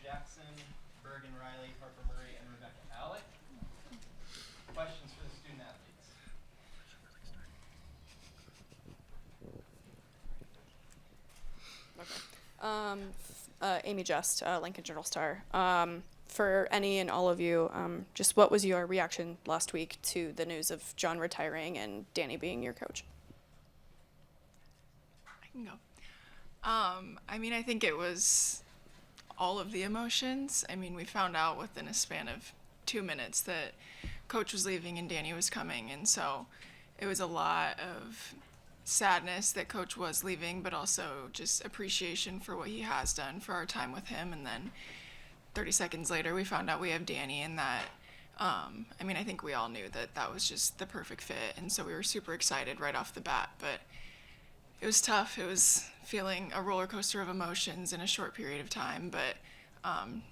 Jackson, Bergen Reilly, Harper Murray, and Rebekah Allick. Questions for the student athletes? Amy Just, Lincoln Journal-Star. For any and all of you, just what was your reaction last week to the news of John retiring and Dani being your coach? I can go. I think it was all of the emotions. We found out within a span of 2 minutes that Coach was leaving and Dani was coming, and so it was a lot of sadness that Coach was leaving, but also just appreciation for what he has done for our time with him. And then 30 seconds later, we found out we have Dani, and that, I think we all knew that that was just the perfect fit, and so we were super excited right off the bat, but it was tough. It was feeling a roller coaster of emotions in a short period of time, but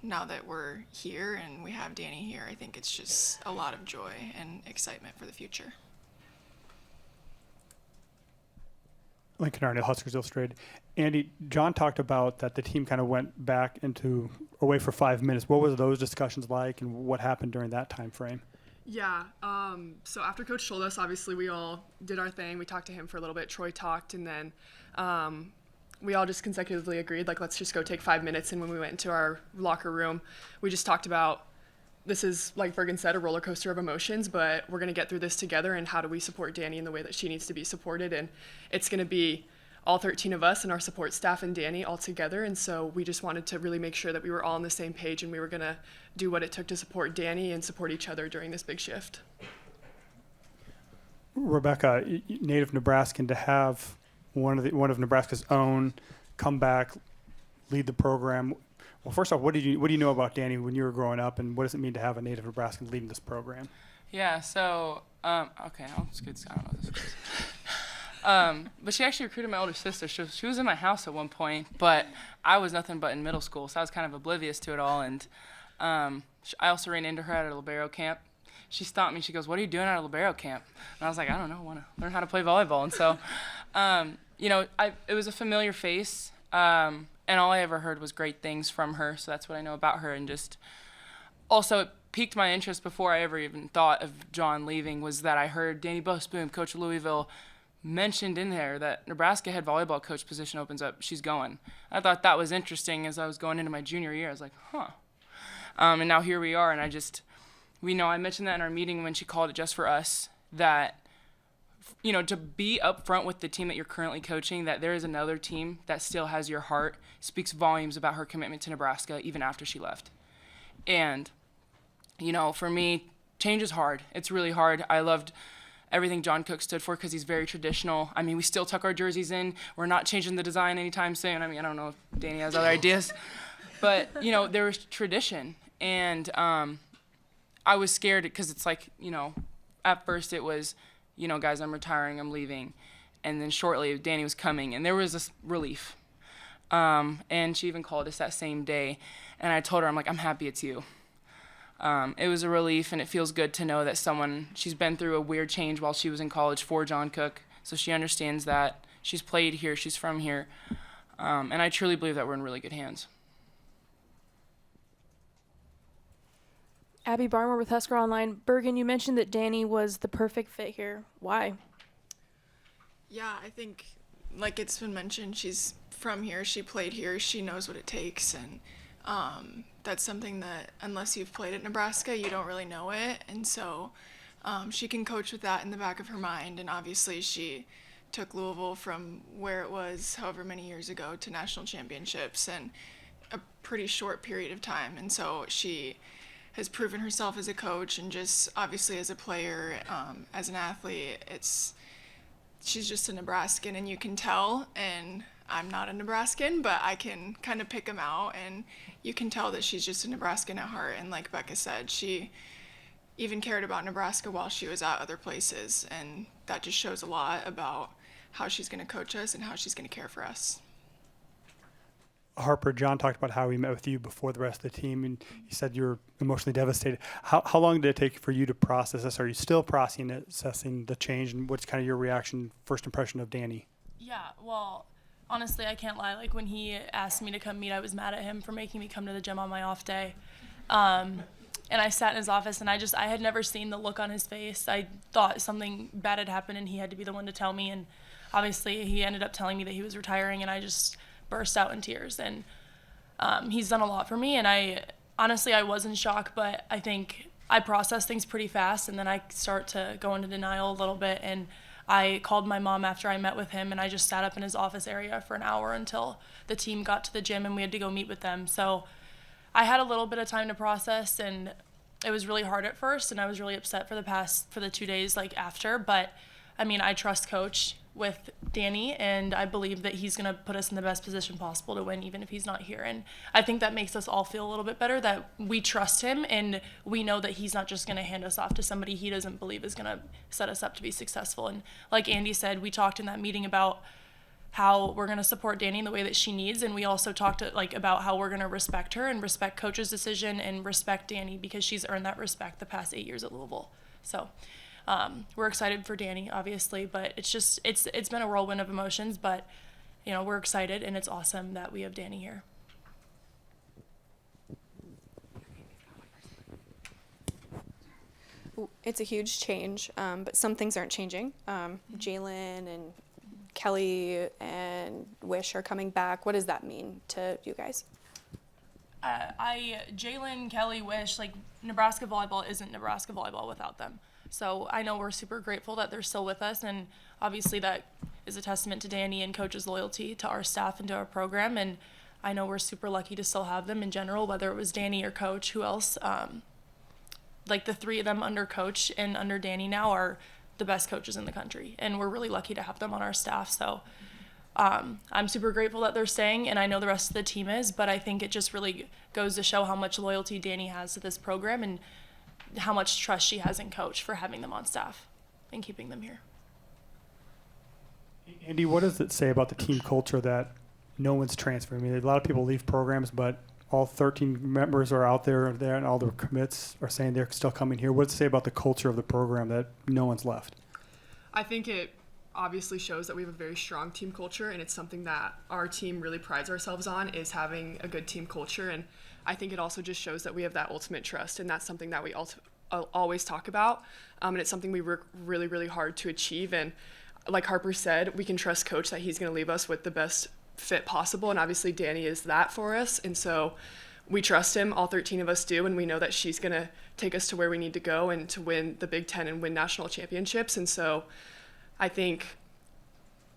now that we're here and we have Dani here, I think it's just a lot of joy and excitement for the future. Lincoln Arnett, Huskers Illustrated. Andi, John talked about that the team kind of went back away for 5 minutes. What was those discussions like, and what happened during that time frame? Yeah, so after Coach told us, obviously we all did our thing. We talked to him for a little bit. Troy talked, and then we all just consecutively agreed, let's just go take 5 minutes. And when we went into our locker room, we just talked about, this is, like Bergen said, a roller coaster of emotions, but we're going to get through this together, and how do we support Dani in the way that she needs to be supported? And it's going to be all 13 of us and our support staff and Dani all together. And so we just wanted to really make sure that we were all on the same page, and we were going to do what it took to support Dani and support each other during this big shift. Rebekah, native Nebraskan, to have one of Nebraska's own come back, lead the program. Well, first off, what do you know about Dani when you were growing up, and what does it mean to have a native Nebraskan leading this program? Yeah, so, okay, I'll just get started. I don't know what this is. But she actually recruited my older sister. She was in my house at one point, but I was nothing but in middle school, so I was kind of oblivious to it all. And I also ran into her at a libero camp. She stopped me. She goes, "What are you doing at a libero camp?" And I was like, "I don't know. I want to learn how to play volleyball." And so, it was a familiar face. And all I ever heard was great things from her, so that's what I know about her. And just also it piqued my interest before I ever even thought of John leaving, was that I heard Dani Busboom, coach of Louisville, mentioned in there that Nebraska head volleyball coach position opens up. She's going. I thought that was interesting as I was going into my junior year. I was like, huh. And now here we are, and I mentioned that in our meeting when she called it just for us, that to be upfront with the team that you're currently coaching, that there is another team that still has your heart, speaks volumes about her commitment to Nebraska even after she left. And, for me, change is hard. It's really hard. I loved everything John Cook stood for because he's very traditional. We still tuck our jerseys in. We're not changing the design anytime soon. I don't know if Dani has other ideas. But, there was tradition. And I was scared because it's like, at first it was, guys, I'm retiring, I'm leaving. And then shortly, Dani was coming, and there was this relief. And she even called us that same day, and I told her, I'm happy it's you. It was a relief, and it feels good to know that she's been through a weird change while she was in college for John Cook, so she understands that. She's played here, she's from here, and I truly believe that we're in really good hands. Abby Barmer with Husker Online. Bergen, you mentioned that Dani was the perfect fit here. Why? Yeah, I think, like it's been mentioned, she's from here, she played here, she knows what it takes, and that's something that unless you've played at Nebraska, you don't really know it, and so she can coach with that in the back of her mind. And obviously she took Louisville from where it was however many years ago to national championships in a pretty short period of time, and so she has proven herself as a coach and just obviously as a player, as an athlete. She's just a Nebraskan, and you can tell, and I'm not a Nebraskan, but I can kind of pick them out, and you can tell that she's just a Nebraskan at heart. And like Becca said, she even cared about Nebraska while she was at other places, and that just shows a lot about how she's going to coach us and how she's going to care for us. Harper, John talked about how he met with you before the rest of the team, and you said you were emotionally devastated. How long did it take for you to process this? Are you still assessing the change, and what's kind of your reaction, first impression of Dani? Yeah, well, Honestly, I can't lie. Like, when he asked me to come meet, I was mad at him for making me come to the gym on my off day. And I sat in his office, and I had never seen the look on his face. I thought something bad had happened, and he had to be the one to tell me. And obviously, he ended up telling me that he was retiring, and I just burst out in tears. And he's done a lot for me, and I was in shock, but I think I process things pretty fast, and then I start to go into denial a little bit. And I called my mom after I met with him, and I just sat up in his office area for an hour until the team got to the gym and we had to go meet with them. So I had a little bit of time to process, and it was really hard at first, and I was really upset for the 2 days after. But I mean, I trust Coach with Dani, and I believe that he's going to put us in the best position possible to win, even if he's not here. And I think that makes us all feel a little bit better that we trust him, and we know that he's not just going to hand us off to somebody he doesn't believe is going to set us up to be successful. And like Andi said, we talked in that meeting about how we're going to support Dani in the way that she needs, and we also talked about how we're going to respect her and respect Coach's decision and respect Dani, because she's earned that respect the past 8 years at Louisville. So we're excited for Dani, obviously, but it's been a whirlwind of emotions, but we're excited, and it's awesome that we have Dani here. It's a huge change, but some things aren't changing. Jalen and Kelly and Wish are coming back. What does that mean to you guys? Jalen, Kelly, Wish, Nebraska Volleyball isn't Nebraska Volleyball without them. So I know we're super grateful that they're still with us, and obviously that is a testament to Dani and Coach's loyalty to our staff and to our program, and I know we're super lucky to still have them in general, whether it was Dani or Coach. Who else? The three of them under Coach and under Dani now are the best coaches in the country, and we're really lucky to have them on our staff. So I'm super grateful that they're staying, and I know the rest of the team is, but I think it just really goes to show how much loyalty Dani has to this program and how much trust she has in Coach for having them on staff and keeping them here. Andi, what does it say about the team culture that no one's transferring? I mean, a lot of people leave programs, but all 13 members are out there, and all the commits are saying they're still coming here. What does it say about the culture of the program that no one's left? I think it obviously shows that we have a very strong team culture, and it's something that our team really prides ourselves on, is having a good team culture. And I think it also just shows that we have that ultimate trust, and that's something that we always talk about, and it's something we work really, really hard to achieve. And like Harper said, we can trust Coach that he's going to leave us with the best fit possible, and obviously Dani is that for us, and so we trust him. All 13 of us do, and we know that she's going to take us to where we need to go and to win the Big Ten and win national championships. And so I think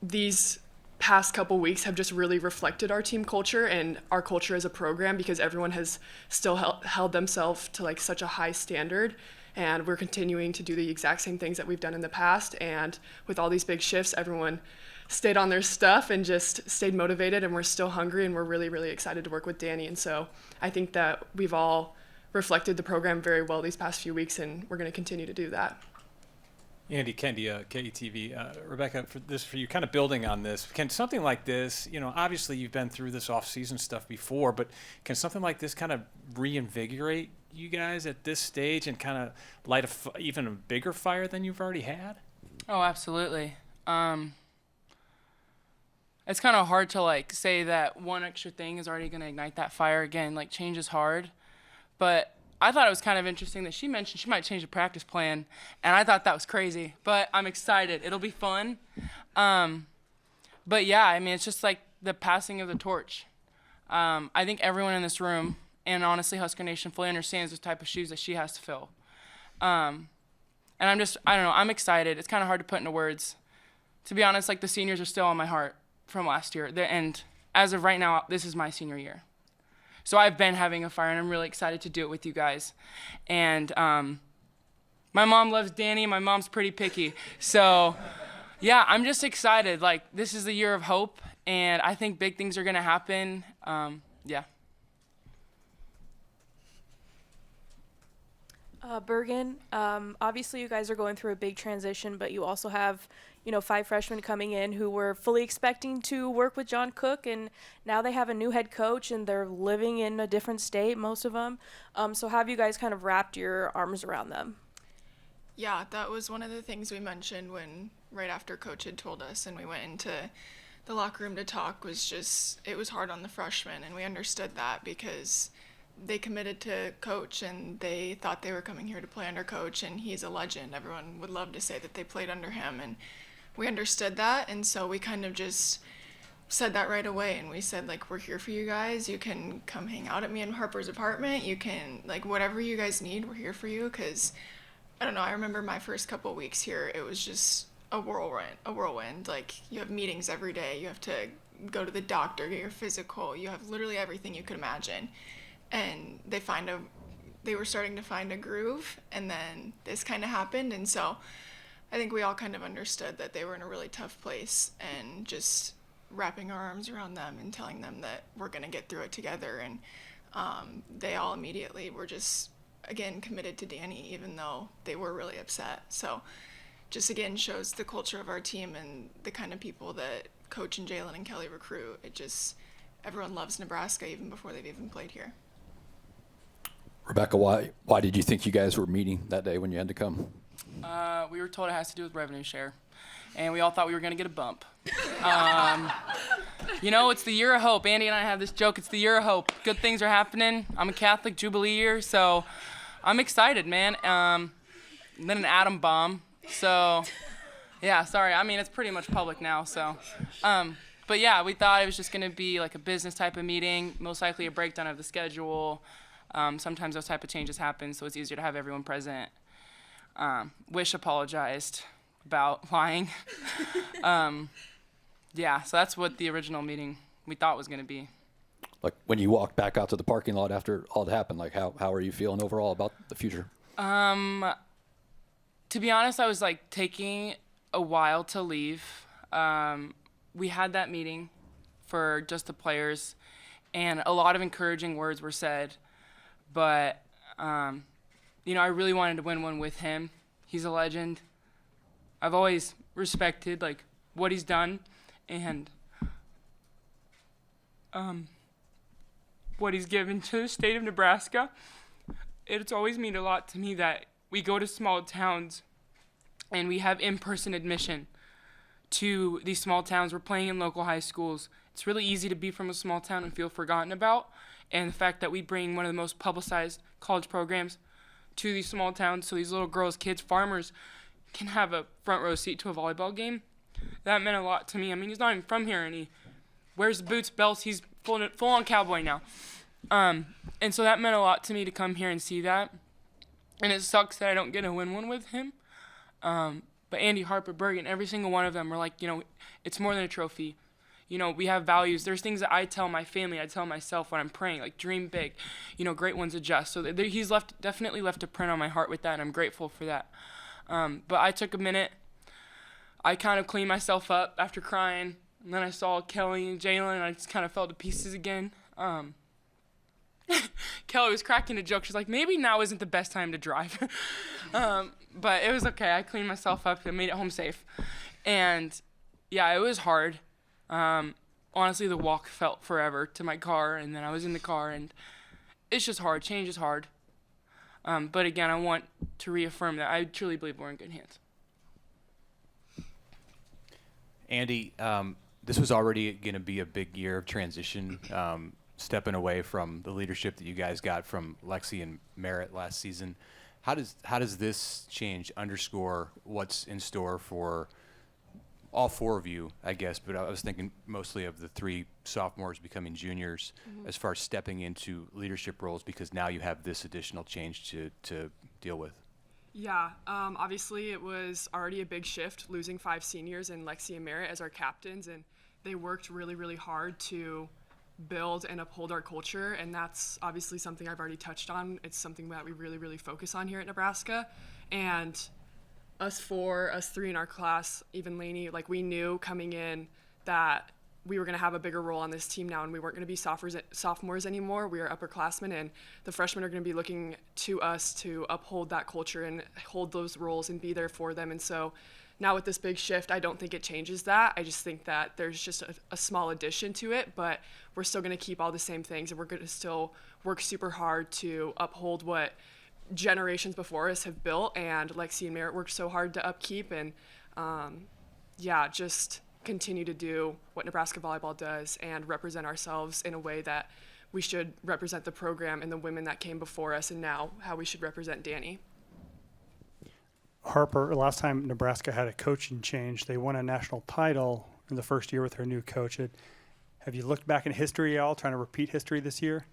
these past couple weeks have just really reflected our team culture and our culture as a program, because everyone has still held themselves to such a high standard, and we're continuing to do the exact same things that we've done in the past. And with all these big shifts, everyone stayed on their stuff and just stayed motivated, and we're still hungry, and we're really, really excited to work with Dani. And so I think that we've all reflected the program very well these past few weeks, and we're going to continue to do that. Andi, Kendi, KETV, Rebekah, for you, kind of building on this, can something like this, obviously you've been through this off-season stuff before, but can something like this kind of reinvigorate you guys at this stage and kind of light even a bigger fire than you've already had? Oh, absolutely. It's kind of hard to say that one extra thing is already going to ignite that fire again. Change is hard, but I thought it was kind of interesting that she mentioned she might change the practice plan, and I thought that was crazy, but I'm excited. It'll be fun. But yeah, I mean, it's just the passing of the torch. I think everyone in this room, and honestly Husker Nation, fully understands the type of shoes that she has to fill. And I don't know, I'm excited. It's kind of hard to put into words. To be honest, the seniors are still on my heart from last year. And as of right now, this is my senior year. So I've been having a fire, and I'm really excited to do it with you guys. And my mom loves Dani. My mom's pretty picky. So, yeah, I'm just excited. This is the year of hope, and I think big things are going to happen. Yeah. Bergen, obviously you guys are going through a big transition, but you also have 5 freshmen coming in who were fully expecting to work with John Cook, and now they have a new head coach, and they're living in a different state, most of them. So have you guys kind of wrapped your arms around them? Yeah, that was one of the things we mentioned right after Coach had told us, and we went into the locker room to talk was just, it was hard on the freshmen, and we understood that because they committed to coach and they thought they were coming here to play under coach, and he's a legend. Everyone would love to say that they played under him, and we understood that, and so we kind of just said that right away, and we said, like, we're here for you guys. You can come hang out at me in Harper's apartment. You can, like, whatever you guys need, we're here for you. Because I don't know, I remember my first couple weeks here, it was just a whirlwind. Like, you have meetings every day, you have to go to the doctor, get your physical, you have literally everything you could imagine. And they were starting to find a groove, and then this kind of happened, and so I think we all kind of understood that they were in a really tough place, and just wrapping our arms around them and telling them that we're going to get through it together. And they all immediately were just, again, committed to Dani, even though they were really upset. So just, again, shows the culture of our team and the kind of people that Coach and Jalen and Kelly recruit. It just, everyone loves Nebraska even before they've even played here. Rebekah, why did you think you guys were meeting that day when you had to come? We were told it has to do with revenue share, and we all thought we were going to get a bump. You know, it's the year of hope. Andi and I have this joke, it's the year of hope. Good things are happening. I'm a Catholic, Jubilee year, so I'm excited, man. And then an atom bomb. So, yeah, sorry. I mean, it's pretty much public now, so. But, yeah, we thought it was just going to be like a business type of meeting, most likely a breakdown of the schedule. Sometimes those type of changes happen, so it's easier to have everyone present. Wish apologized about lying. Yeah, so that's what the original meeting we thought was going to be. Like, when you walked back out to the parking lot after all that happened, like, how are you feeling overall about the future? To be honest, I was, like, taking a while to leave. We had that meeting for just the players, and a lot of encouraging words were said. But, you know, I really wanted to win one with him. He's a legend. I've always respected, like, what he's done and what he's given to the state of Nebraska. It's always meant a lot to me that we go to small towns and we have in-person admission to these small towns. We're playing in local high schools. It's really easy to be from a small town and feel forgotten about. And the fact that we bring one of the most publicized college programs to these small towns so these little girls, kids, farmers can have a front row seat to a volleyball game, that meant a lot to me. I mean, he's not even from here, and he wears the boots, belts. He's full-on cowboy now. And so that meant a lot to me to come here and see that. And it sucks that I don't get to win one with him. But Andi, Harper, Bergen, every single one of them were like, you know, it's more than a trophy. You know, we have values. There's things that I tell my family, I tell myself when I'm praying, like dream big. You know, great ones adjust. So he's definitely left a print on my heart with that, and I'm grateful for that. But I took a minute. I kind of cleaned myself up after crying. And then I saw Kelly and Jalen, and I just kind of fell to pieces again. Kelly was cracking a joke. She's like, maybe now isn't the best time to drive. But it was okay. I cleaned myself up and made it home safe. And, yeah, it was hard. Honestly, the walk felt forever to my car, and then I was in the car, and it's just hard. Change is hard. But, again, I want to reaffirm that I truly believe we're in good hands. Andi, this was already going to be a big year of transition, stepping away from the leadership that you guys got from Lexi and Merritt last season. How does this change underscore what's in store for all four of you, I guess, but I was thinking mostly of the three sophomores becoming juniors as far as stepping into leadership roles, because now you have this additional change to deal with? Yeah, obviously it was already a big shift, losing 5 seniors and Lexi and Merritt as our captains, and they worked really, really hard to build and uphold our culture, and that's obviously something I've already touched on. It's something that we really, really focus on here at Nebraska, and us three in our class, even Lainey, like, we knew coming in that we were going to have a bigger role on this team now, and we weren't going to be sophomores anymore. We are upperclassmen, and the freshmen are going to be looking to us to uphold that culture and hold those roles and be there for them. And so now with this big shift, I don't think it changes that. I just think that there's just a small addition to it, but we're still going to keep all the same things, and we're going to still work super hard to uphold what generations before us have built, and Lexi and Merritt worked so hard to upkeep. And yeah, just continue to do what Nebraska Volleyball does and represent ourselves in a way that we should represent the program and the women that came before us, and now how we should represent Dani. Harper, last time Nebraska had a coaching change, they won a national title in the first year with her new coach. Have you looked back in history at all, trying to repeat history this year?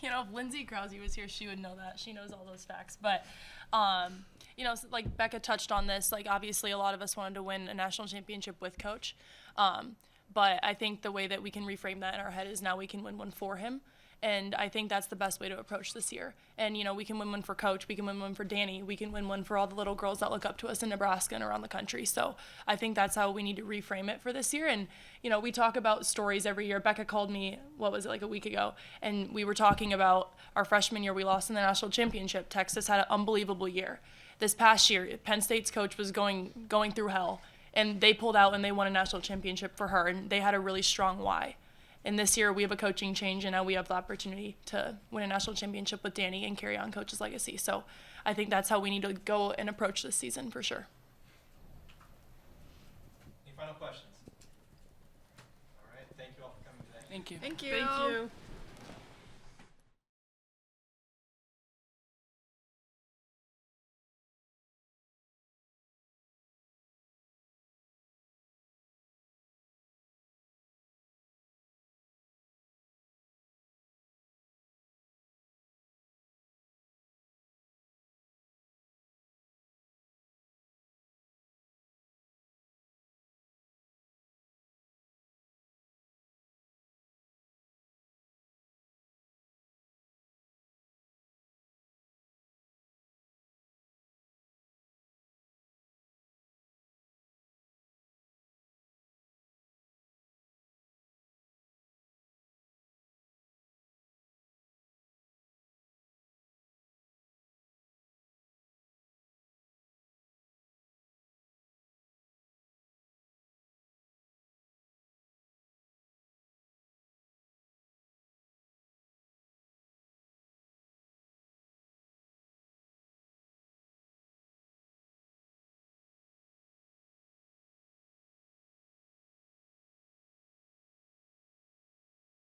If Lindsay Krause was here, she would know that. She knows all those facts. But, like Becca touched on this, like obviously a lot of us wanted to win a national championship with Coach. But I think the way that we can reframe that in our head is now we can win one for him. And I think that's the best way to approach this year. And, we can win one for Coach. We can win one for Dani. We can win one for all the little girls that look up to us in Nebraska and around the country. So I think that's how we need to reframe it for this year. And, we talk about stories every year. Becca called me, like a week ago, and we were talking about our freshman year we lost in the national championship. Texas had an unbelievable year. This past year, Penn State's coach was going through hell, and they pulled out and they won a national championship for her, and they had a really strong why. And this year we have a coaching change, and now we have the opportunity to win a national championship with Dani and carry on Coach's legacy. So I think that's how we need to go and approach this season for sure. Any final questions? All right, thank you all for coming today. Thank you. Thank you. Thank you.